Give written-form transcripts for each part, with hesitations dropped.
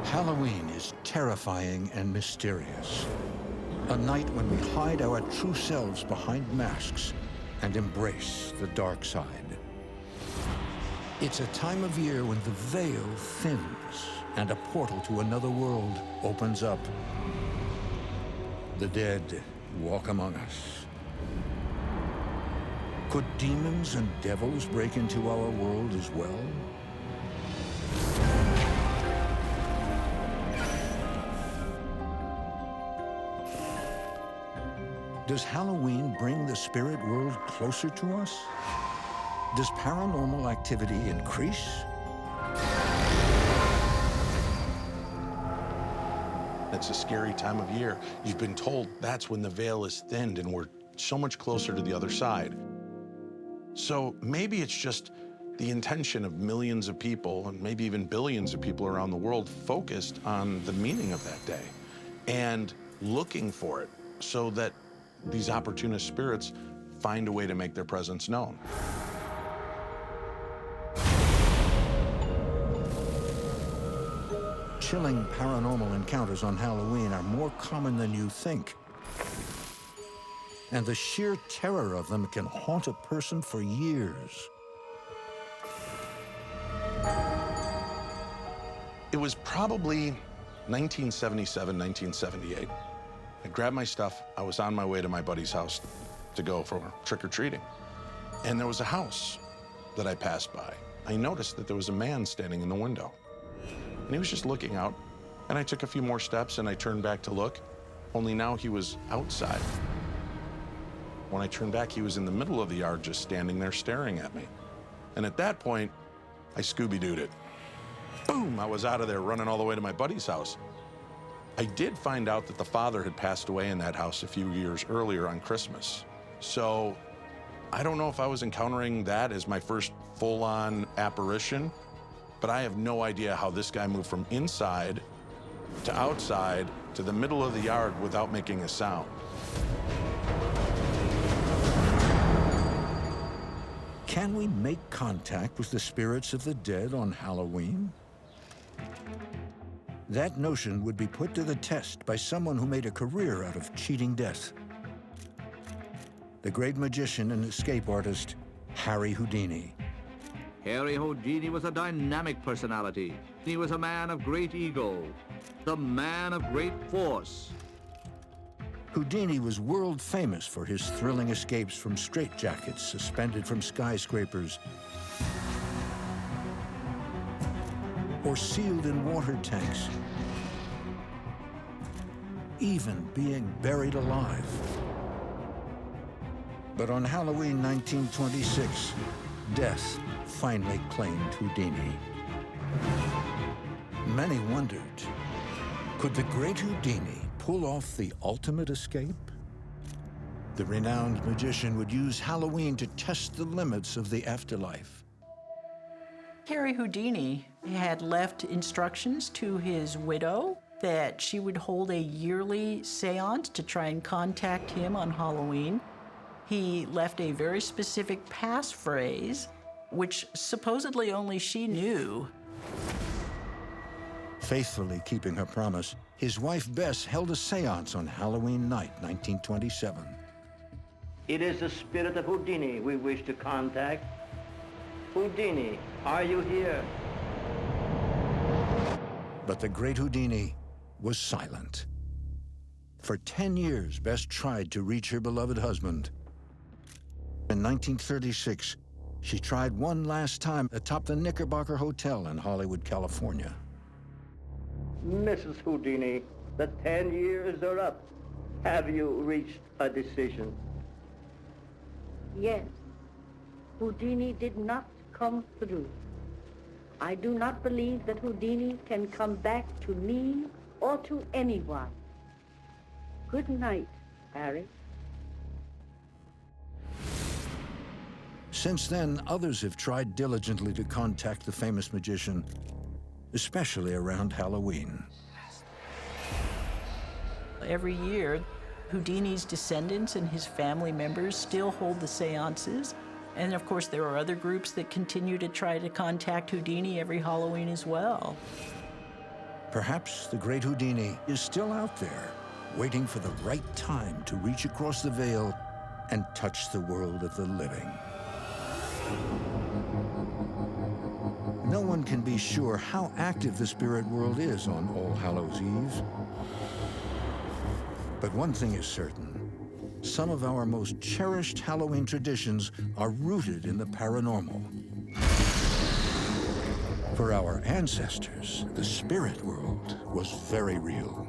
Halloween is terrifying and mysterious. A night when we hide our true selves behind masks and embrace the dark side. It's a time of year when the veil thins and a portal to another world opens up. The dead walk among us. Could demons and devils break into our world as well? Does Halloween bring the spirit world closer to us? Does paranormal activity increase? It's a scary time of year. You've been told that's when the veil is thinned and we're so much closer to the other side. So maybe it's just the intention of millions of people and maybe even billions of people around the world focused on the meaning of that day and looking for it so that these opportunist spirits find a way to make their presence known. Chilling paranormal encounters on Halloween are more common than you think. And the sheer terror of them can haunt a person for years. It was probably 1977, 1978. I grabbed my stuff. I was on my way to my buddy's house to go for trick-or-treating. And there was a house that I passed by. I noticed that there was a man standing in the window. And he was just looking out. And I took a few more steps and I turned back to look, only now he was outside. When I turned back, he was in the middle of the yard just standing there staring at me. And at that point, I Scooby-Dooed it. Boom, I was out of there running all the way to my buddy's house. I did find out that the father had passed away in that house a few years earlier on Christmas. So I don't know if I was encountering that as my first full-on apparition, but I have no idea how this guy moved from inside to outside to the middle of the yard without making a sound. Can we make contact with the spirits of the dead on Halloween? That notion would be put to the test by someone who made a career out of cheating death. The great magician and escape artist, Harry Houdini. Harry Houdini was a dynamic personality. He was a man of great ego, the man of great force. Houdini was world famous for his thrilling escapes from straitjackets suspended from skyscrapers or sealed in water tanks, even being buried alive. But on Halloween 1926, death finally claimed Houdini. Many wondered, could the great Houdini pull off the ultimate escape? The renowned magician would use Halloween to test the limits of the afterlife. Harry Houdini had left instructions to his widow that she would hold a yearly séance to try and contact him on Halloween. He left a very specific passphrase, which supposedly only she knew. Faithfully keeping her promise, his wife Bess held a séance on Halloween night, 1927. It is the spirit of Houdini we wish to contact. Houdini, are you here? But the great Houdini was silent. For 10 years, Bess tried to reach her beloved husband. In 1936, she tried one last time atop the Knickerbocker Hotel in Hollywood, California. Mrs. Houdini, the 10 years are up. Have you reached a decision? Yes. Houdini did not come through. I do not believe that Houdini can come back to me or to anyone. Good night, Harry. Since then, others have tried diligently to contact the famous magician, especially around Halloween. Every year, Houdini's descendants and his family members still hold the séances. And of course, there are other groups that continue to try to contact Houdini every Halloween as well. Perhaps the great Houdini is still out there, waiting for the right time to reach across the veil and touch the world of the living. No one can be sure how active the spirit world is on All Hallows Eve. But one thing is certain. Some of our most cherished Halloween traditions are rooted in the paranormal. For our ancestors, the spirit world was very real.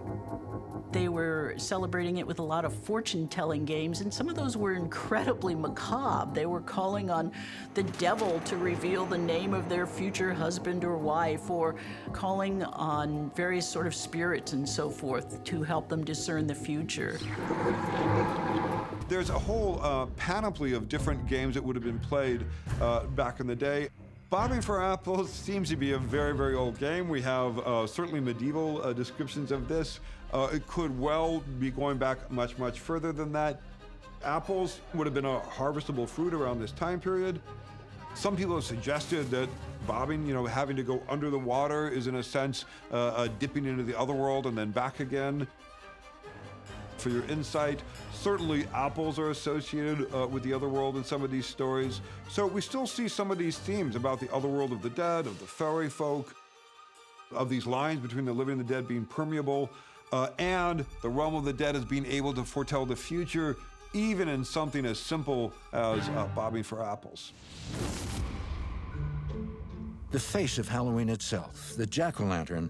They were celebrating it with a lot of fortune-telling games, and some of those were incredibly macabre. They were calling on the devil to reveal the name of their future husband or wife, or calling on various sort of spirits and so forth to help them discern the future. There's a whole panoply of different games that would have been played back in the day. Bobbing for apples seems to be a very, very old game. We have certainly medieval descriptions of this. It could well be going back much, much further than that. Apples would have been a harvestable fruit around this time period. Some people have suggested that bobbing, having to go under the water is in a sense dipping into the other world and then back again. For your insight, certainly apples are associated with the other world in some of these stories. So we still see some of these themes about the other world of the dead, of the fairy folk, of these lines between the living and the dead being permeable, and the realm of the dead as being able to foretell the future, even in something as simple as bobbing for apples. The face of Halloween itself, the Jackal Lantern,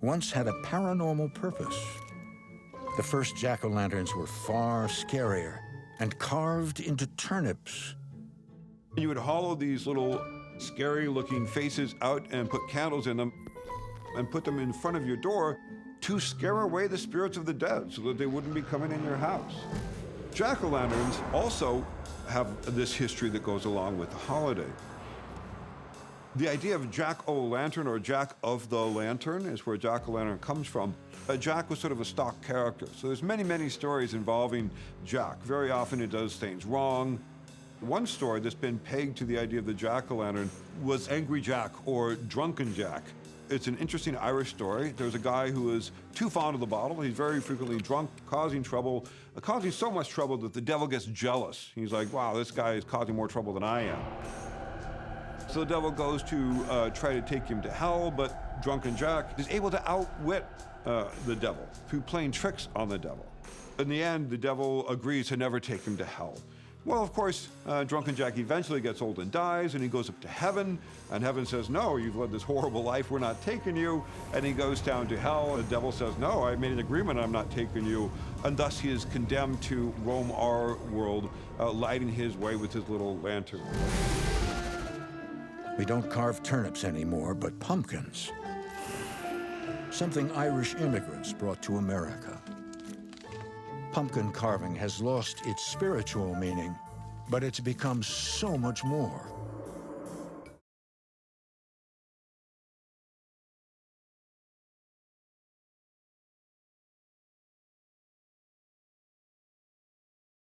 once had a paranormal purpose. The first Jackal Lanterns were far scarier and carved into turnips. You would hollow these little scary-looking faces out and put candles in them and put them in front of your door to scare away the spirits of the dead so that they wouldn't be coming in your house. Jack-o'-lanterns also have this history that goes along with the holiday. The idea of Jack-o'-lantern or Jack of the Lantern is where Jack-o'-lantern comes from. Jack was sort of a stock character, so there's many, many stories involving Jack. Very often it does things wrong. One story that's been pegged to the idea of the Jack-o'-lantern was Angry Jack or Drunken Jack. It's an interesting Irish story. There's a guy who is too fond of the bottle. He's very frequently drunk, causing trouble, causing so much trouble that the devil gets jealous. He's like, wow, this guy is causing more trouble than I am. So the devil goes to try to take him to hell, but Drunken Jack is able to outwit the devil through playing tricks on the devil. In the end, the devil agrees to never take him to hell. Well, of course, Drunken Jack eventually gets old and dies, and he goes up to heaven, and heaven says, no, you've led this horrible life, we're not taking you. And he goes down to hell, and the devil says, no, I made an agreement, I'm not taking you. And thus he is condemned to roam our world, lighting his way with his little lantern. We don't carve turnips anymore, but pumpkins. Something Irish immigrants brought to America. Pumpkin carving has lost its spiritual meaning, but it's become so much more.